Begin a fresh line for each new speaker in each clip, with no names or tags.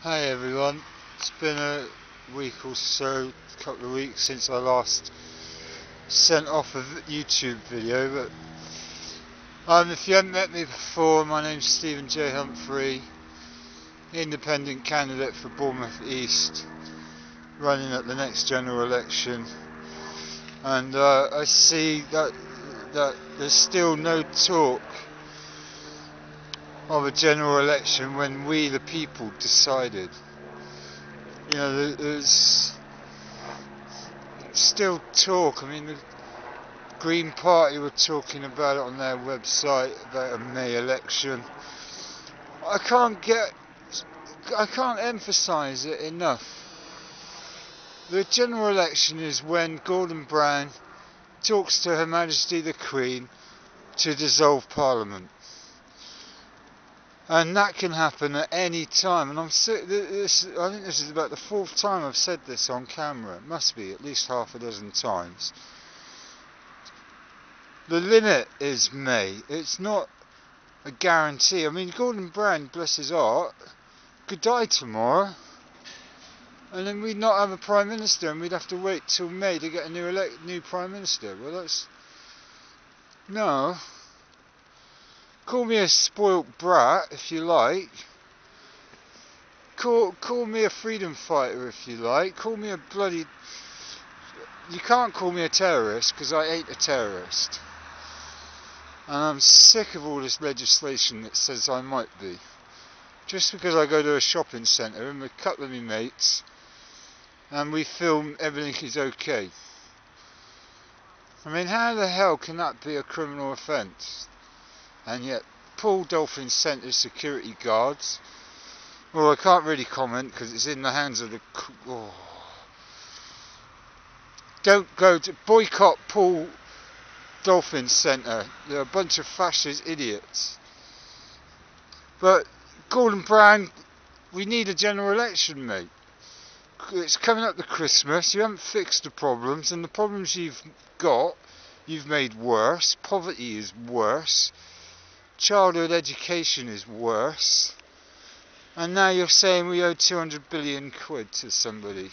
Hi everyone, it's been a week or so, a couple of weeks since I last sent off a YouTube video, but if you haven't met me before, my name's Stephen J. Humphrey, independent candidate for Bournemouth East, running at the next general election, and I see that there's still no talk of a general election when we the people decided. You know, there's still talk. I mean, the Green Party were talking about it on their website about a May election. I can't emphasise it enough. The general election is when Gordon Brown talks to Her Majesty the Queen to dissolve Parliament. And that can happen at any time. And I think this is about the fourth time I've said this on camera. It must be at least half a dozen times. The limit is May. It's not a guarantee. I mean, Gordon Brown, bless his heart, could die tomorrow. And then we'd not have a Prime Minister, and we'd have to wait till May to get a new Prime Minister. Well, that's... No. Call me a spoilt brat, if you like. Call me a freedom fighter, if you like. Call me a bloody... You can't call me a terrorist, because I ain't a terrorist. And I'm sick of all this legislation that says I might be. Just because I go to a shopping centre and with a couple of my mates, and we film everything is okay. I mean, how the hell can that be a criminal offence? And yet Paul Dolphin sent his security guards. Well, I can't really comment because it's in the hands of the... Don't go to... Boycott Paul Dolphin Centre. They're a bunch of fascist idiots. But Gordon Brown, we need a general election, mate. It's coming up to Christmas. You haven't fixed the problems, and the problems you've got, you've made worse. Poverty is worse. Childhood education is worse, and now you're saying we owe 200 billion quid to somebody.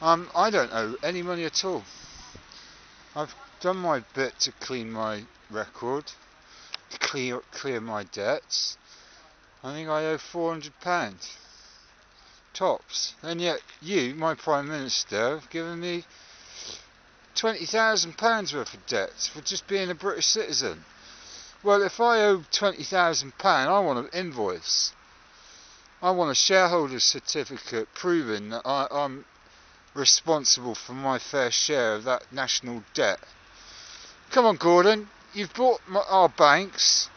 I don't owe any money at all. I've done my bit to clean my record, to clear my debts. I think I owe £400 tops, and yet you, my Prime Minister, have given me £20,000 worth of debts for just being a British citizen. Well, if I owe £20,000, I want an invoice. I want a shareholder's certificate proving that I'm responsible for my fair share of that national debt. Come on, Gordon. You've bought our banks.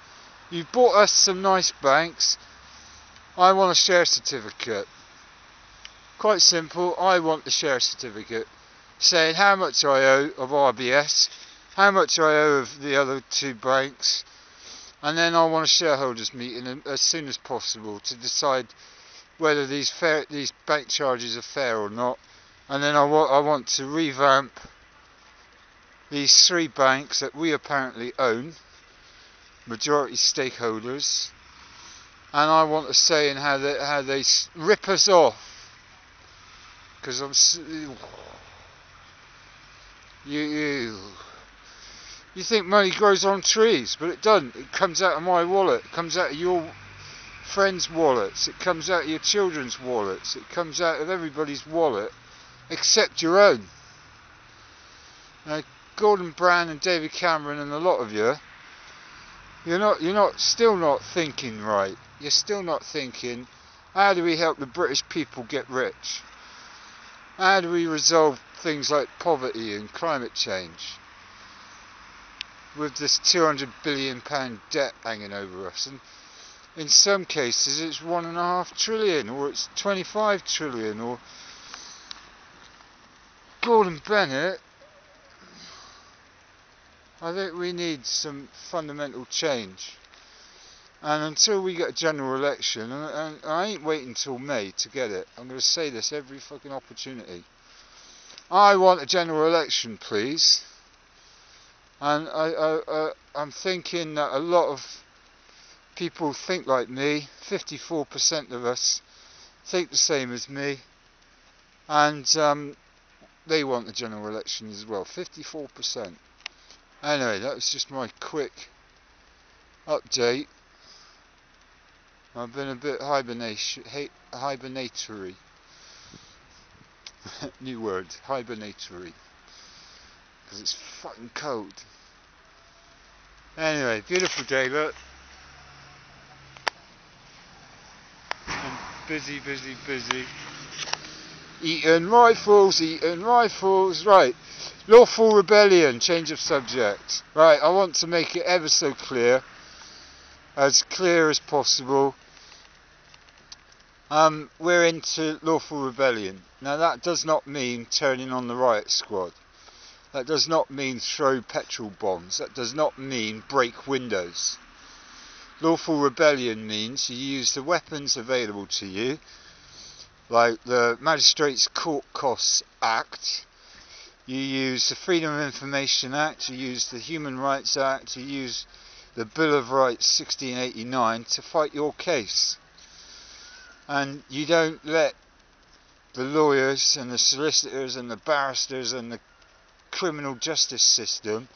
You've bought us some nice banks. I want a share certificate. Quite simple. I want the share certificate saying how much I owe of RBS, how much I owe of the other two banks. And then I want a shareholders meeting as soon as possible to decide whether these bank charges are fair or not. And then I want to revamp these three banks that we apparently own, majority stakeholders, and I want a say in how they rip us off. Because You think money grows on trees, but it doesn't. It comes out of my wallet. It comes out of your friends' wallets. It comes out of your children's wallets. It comes out of everybody's wallet, except your own. Now, Gordon Brown and David Cameron and a lot of you, you're still not thinking right. You're still not thinking, how do we help the British people get rich? How do we resolve things like poverty and climate change? With this £200 billion debt hanging over us, and in some cases it's £1.5 trillion, or it's 25 trillion, or Gordon Bennett. I think we need some fundamental change, and until we get a general election, and I ain't waiting till May to get it. I'm going to say this every fucking opportunity. I want a general election, please. And I'm thinking that a lot of people think like me. 54% of us think the same as me, and they want the general election as well. 54%. Anyway, that was just my quick update. I've been a bit hibernatory. New word, hibernatory. Because it's fucking cold. Anyway, beautiful day, look. I'm busy. Eating rifles. Right. Lawful rebellion, change of subject. Right, I want to make it ever so clear as possible. We're into lawful rebellion. Now that does not mean turning on the riot squad. That does not mean throw petrol bombs. That does not mean break windows. Lawful rebellion means you use the weapons available to you, like the Magistrates Court Costs Act, you use the Freedom of Information Act, you use the Human Rights Act, you use the Bill of Rights 1689 to fight your case. And you don't let the lawyers and the solicitors and the barristers and the criminal justice system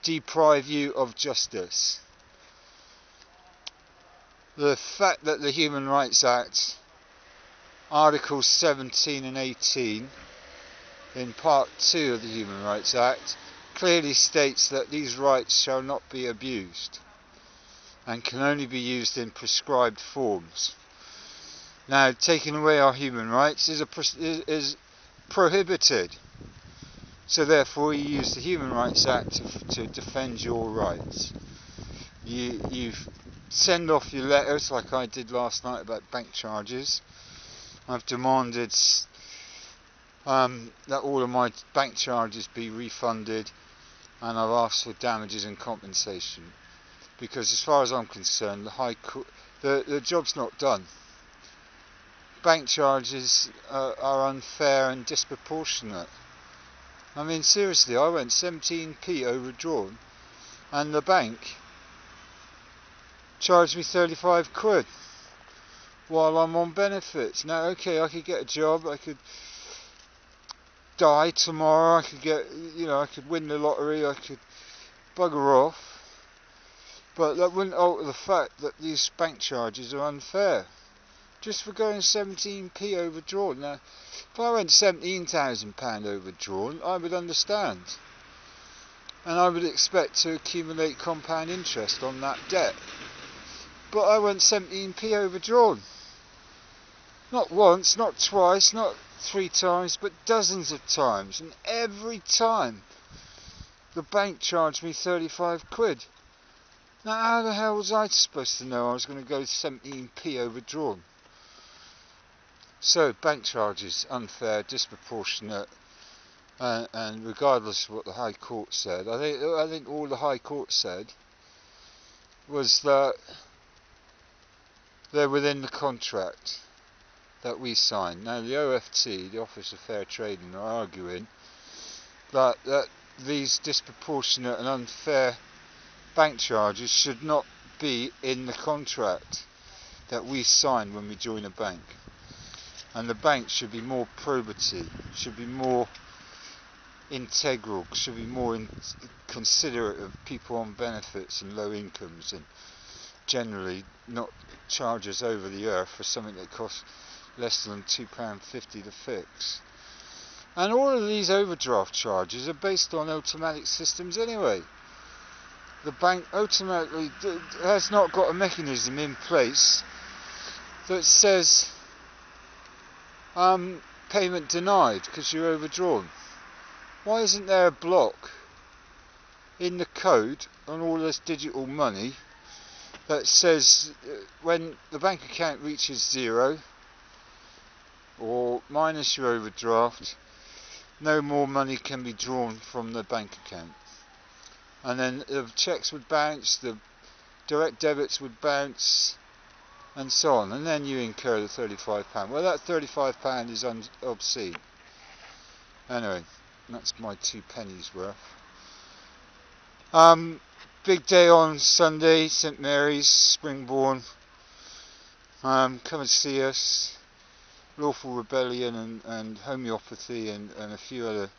deprive you of justice. The fact that the Human Rights Act, Articles 17 and 18 in Part 2 of the Human Rights Act clearly states that these rights shall not be abused and can only be used in prescribed forms. Now, taking away our human rights is prohibited. So therefore you use the Human Rights Act to defend your rights. You send off your letters like I did last night about bank charges. I've demanded that all of my bank charges be refunded, and I've asked for damages and compensation, because as far as I'm concerned, the job's not done. Bank charges are unfair and disproportionate. I mean, seriously, I went 17p overdrawn and the bank charged me 35 quid while I'm on benefits. Now, okay, I could get a job, I could die tomorrow, I could get, I could win the lottery, I could bugger off, but that wouldn't alter the fact that these bank charges are unfair. Just for going 17p overdrawn. Now, if I went £17,000 overdrawn, I would understand. And I would expect to accumulate compound interest on that debt. But I went 17p overdrawn. Not once, not twice, not 3 times, but dozens of times. And every time, the bank charged me 35 quid. Now, how the hell was I supposed to know I was going to go 17p overdrawn? So, bank charges, unfair, disproportionate, and regardless of what the High Court said, I think all the High Court said was that they're within the contract that we signed. Now, the OFT, the Office of Fair Trading, are arguing that these disproportionate and unfair bank charges should not be in the contract that we signed when we join a bank. And the bank should be more probity, should be more integral, should be more considerate of people on benefits and low incomes, and generally not charge us over the earth for something that costs less than £2.50 to fix. And all of these overdraft charges are based on automatic systems anyway. The bank automatically has not got a mechanism in place that says payment denied because you're overdrawn. Why isn't there a block in the code on all this digital money that says when the bank account reaches 0 or minus your overdraft, no more money can be drawn from the bank account? And then the cheques would bounce, the direct debits would bounce, and so on, and then you incur the £35. Well, that £35 is obscene. Anyway, that's my 2 pennies worth. big day on Sunday, St Mary's, Springbourne. Come and see us. Lawful Rebellion and Homeopathy and a few other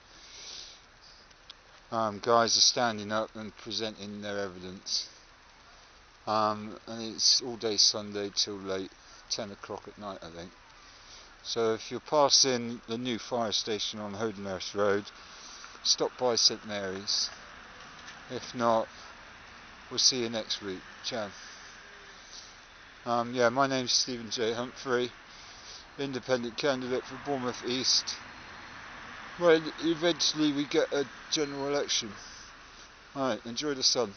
guys are standing up and presenting their evidence. And it's all day Sunday till late, 10 o'clock at night, I think. So if you're passing the new fire station on Hodenhurst Road, stop by St Mary's. If not, we'll see you next week. Ciao. Yeah, my name's Stephen J. Humphrey, independent candidate for Bournemouth East. Well, eventually we get a general election. Alright, enjoy the sun.